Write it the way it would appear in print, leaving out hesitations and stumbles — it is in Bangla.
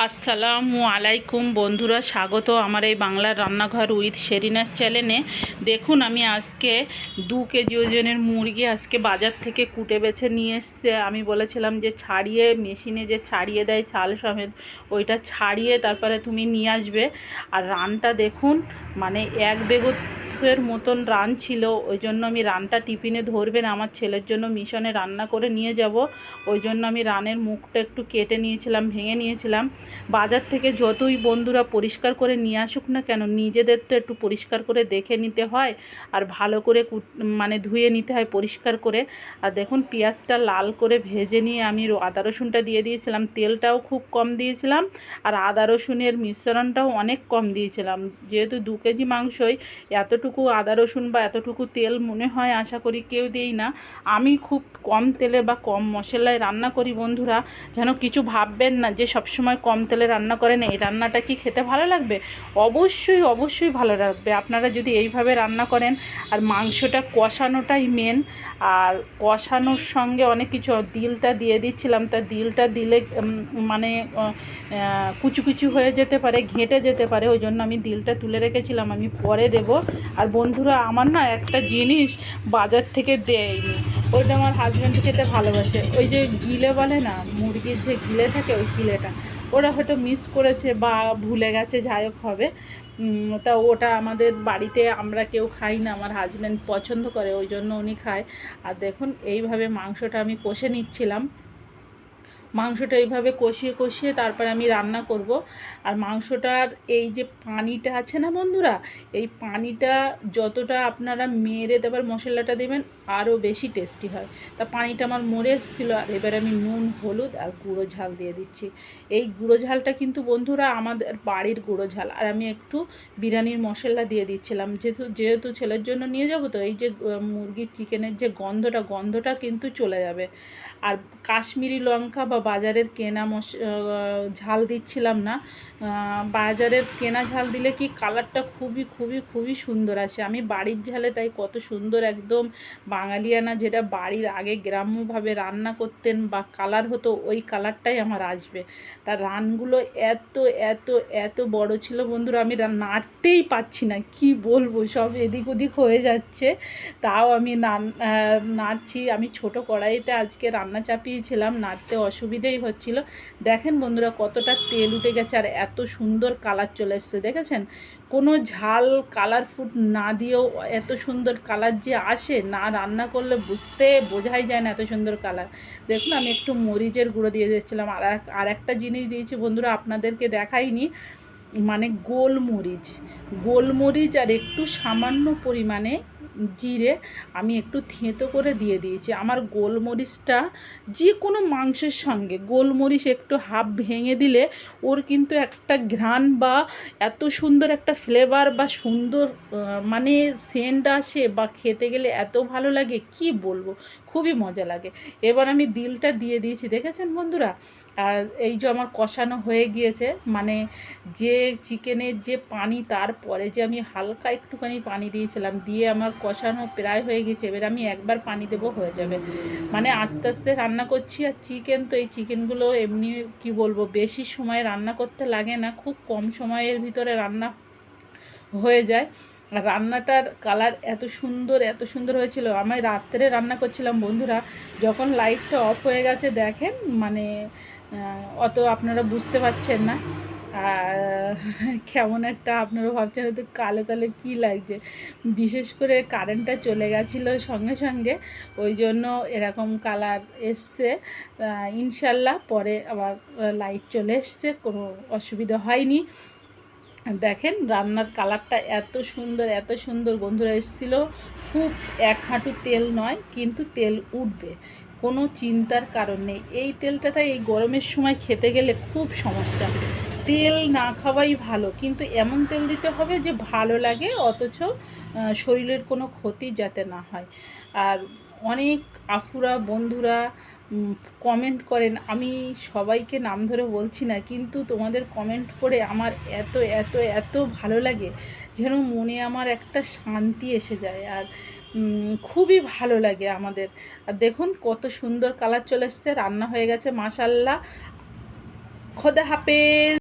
আসসালামু আলাইকুম বন্ধুরা, স্বাগত আমার এই বাংলার রান্নাঘর উইথ শেরিনার চ্যানেলে। দেখুন, আমি আজকে 2 কেজি ওজনের মুরগি আজকে বাজার থেকে কুটে বেছে নিয়ে এসছে। আমি বলেছিলাম যে ছাড়িয়ে মেশিনে যে ছাড়িয়ে দেয় ছাল সমেত, ওইটা ছাড়িয়ে তারপরে তুমি নিয়ে আসবে। আর রানটা দেখুন, মানে এক বেগুনের মতন রান ছিল। ওই জন্য আমি রানটা টিফিনে ধরবেন, আমার ছেলের জন্য মিশনে রান্না করে নিয়ে যাব। ওই জন্য আমি রানের মুখটা একটু কেটে নিয়েছিলাম, ভেঙে নিয়েছিলাম। বাজার থেকে যতই বন্ধুরা পরিষ্কার করে নিয়ে আসুক না কেন, নিজেদের তো একটু পরিষ্কার করে দেখে নিতে হয়, আর ভালো করে মানে ধুয়ে নিতে হয় পরিষ্কার করে। আর দেখুন, পেঁয়াজটা লাল করে ভেজে নিয়ে আমি আদা রসুনটা দিয়ে দিয়েছিলাম। তেলটাও খুব কম দিয়েছিলাম, আর আদা রসুনের মিশ্রণটাও অনেক কম দিয়েছিলাম। যেহেতু 2 কেজি মাংসই, এতটুকু আদা রসুন বা এতটুকু তেল মনে হয় আশা করি কেউ দেই না। আমি খুব কম তেলে বা কম মশলায় রান্না করি বন্ধুরা। যেন কিছু ভাববেন না যে সবসময় কম তেলে রান্না করেন, এই রান্নাটা কি খেতে ভালো লাগবে? অবশ্যই অবশ্যই ভালো লাগবে আপনারা যদি এইভাবে রান্না করেন। আর মাংসটা কষানোটাই মেন, আর কষানোর সঙ্গে অনেক কিছু দিলটা দিয়ে দিচ্ছিলাম। তা দিলটা দিলে মানে কুচু কুচু হয়ে যেতে পারে, ঘেঁটে যেতে পারে, ওই জন্য আমি দিলটা তুলে রেখেছিলাম, আমি পরে দেব। আর বন্ধুরা, আমার না একটা জিনিস বাজার থেকে দেয়নি, ওইটা আমার হাজব্যান্ড খেতে ভালোবাসে। ওই যে গিলে বলে না, মুরগির যে গিলে থাকে, ওই গিলেটা ওরা হয়তো মিস করেছে বা ভুলে গেছে, যাই হোক হবে। তা ওটা আমাদের বাড়িতে আমরা কেউ খাই না, আমার হাজব্যান্ড পছন্দ করে, ওই জন্য উনি খায়। আর দেখুন, এইভাবে মাংসটা আমি কষে নিচ্ছিলাম। মাংসটা এইভাবে কষিয়ে কষিয়ে তারপরে আমি রান্না করব। আর মাংসটার এই যে পানিটা আছে না বন্ধুরা, এই পানিটা যতটা আপনারা মেরে দেবার মশলাটা দেবেন, আরও বেশি টেস্টি হয়। তা পানিটা আমার মরে এসেছিলো। আর এবার আমি নুন, হলুদ আর গুঁড়ো ঝাল দিয়ে দিচ্ছি। এই গুঁড়ো ঝালটা কিন্তু বন্ধুরা আমাদের বাড়ির গুঁড়ো ঝাল। আর আমি একটু বিরিয়ানির মশলা দিয়ে দিচ্ছিলাম, যেহেতু ছেলের জন্য নিয়ে যাব, তো এই যে মুরগির চিকেনের যে গন্ধটা কিন্তু চলে যাবে। আর কাশ্মীরি লঙ্কা বা বাজারের কেনা ঝাল দিচ্ছিলাম না। বাজারের কেনা ঝাল দিলে কি কালারটা খুবই খুবই খুবই সুন্দর আসে। আমি বাড়ির ঝালে তাই কত সুন্দর একদম বাঙালিয়ানা, যেটা বাড়ির আগে গ্রাম্যভাবে রান্না করতেন বা কালার হতো, ওই কালারটাই আমার আসবে। তার রানগুলো এত এত এত বড় ছিল বন্ধুরা, আমি নাড়তেই পাচ্ছি না, কি বলবো, সব এদিক ওদিক হয়ে যাচ্ছে। তাও আমি নাড়ছি। আমি ছোট কড়াইতে আজকে রান্না চাপিয়েছিলাম, নাড়তে অসুবিধেই হচ্ছিল। দেখেন বন্ধুরা, কতটা তেল উঠে গেছে আর এত সুন্দর কালার চলে এসছে, দেখেছেন? কোনো ঝাল কালারফুল না দিয়েও এত সুন্দর কালার যে আসে, না রান্না করলে বোঝাই যায় না এত সুন্দর কালার। দেখুন, আমি একটু মরিচের গুঁড়ো দিয়ে দিচ্ছিলাম। আর একটা জিনিস দিয়েছি বন্ধুরা, আপনাদেরকে দেখাইনি, মানে গোলমরিচ আর একটু সামান্য পরিমাণে জিরে আমি একটু থেঁতো করে দিয়ে দিয়েছি। আমার গোলমরিচটা যে কোনো মাংসের সঙ্গে গোলমরিচ একটু হাফ ভেঙে দিলে ওর কিন্তু একটা ঘ্রাণ বা এত সুন্দর একটা ফ্লেভার বা সুন্দর মানে সেন্ট আসে, বা খেতে গেলে এত ভালো লাগে, কি বলবো, খুবই মজা লাগে। এবার আমি দিলটা দিয়ে দিয়েছি, দেখেছেন বন্ধুরা? আর এই যে আমার কষানো হয়ে গিয়েছে, মানে যে চিকেনের যে পানি, তারপরে যে আমি হালকা একটুখানি পানি দিয়েছিলাম, দিয়ে আমার কষানো প্রায় হয়ে গেছে। এবার আমি একবার পানি দেবো, হয়ে যাবে। মানে আস্তে আস্তে রান্না করছি। আর চিকেন তো, এই চিকেনগুলো এমনি কি বলবো, বেশি সময় রান্না করতে লাগে না, খুব কম সময়ের ভিতরে রান্না হয়ে যায়। রান্নাটার কালার এত সুন্দর হয়েছিল। আমি রাত্রে রান্না করছিলাম বন্ধুরা, যখন লাইটটা অফ হয়ে গেছে, দেখেন মানে অত আপনারা বুঝতে পারছেন না। আর কেমন একটা আপনারা ভাবছেন হয়তো কালো কালো কী লাগছে, বিশেষ করে কারেন্টটা চলে গেছিলো সঙ্গে সঙ্গে, ওই জন্য এরকম কালার এসছে। ইনশাল্লাহ পরে আবার লাইট চলে এসছে, কোনো অসুবিধা হয়নি। দেখেন রান্নার কালারটা এত সুন্দর বন্ধুরা এসেছিলো। খুব এক হাঁটু তেল নয়, কিন্তু তেল উঠবে, কোনো চিন্তার কারণ নেই। এই তেলটাতে এই গরমের সময় খেতে গেলে খুব সমস্যা। তেল না খাওয়াই ভালো, কিন্তু এমন তেল দিতে হবে যে ভালো লাগে, অথচ শরীরের কোনো ক্ষতি যাতে না হয়। আর অনেক আফুরা বন্ধুরা কমেন্ট করেন, আমি সবাইকে নাম ধরে বলছি না, কিন্তু তোমাদের কমেন্ট পড়ে আমার এত এত এত ভালো লাগে, যেন মনে আমার একটা শান্তি এসে যায়। আর খুবই ভালো লাগে আমাদের। আর দেখুন কত সুন্দর কালার চলে এসছে, রান্না হয়ে গেছে মাশাআল্লাহ। খোদা হাফেজ।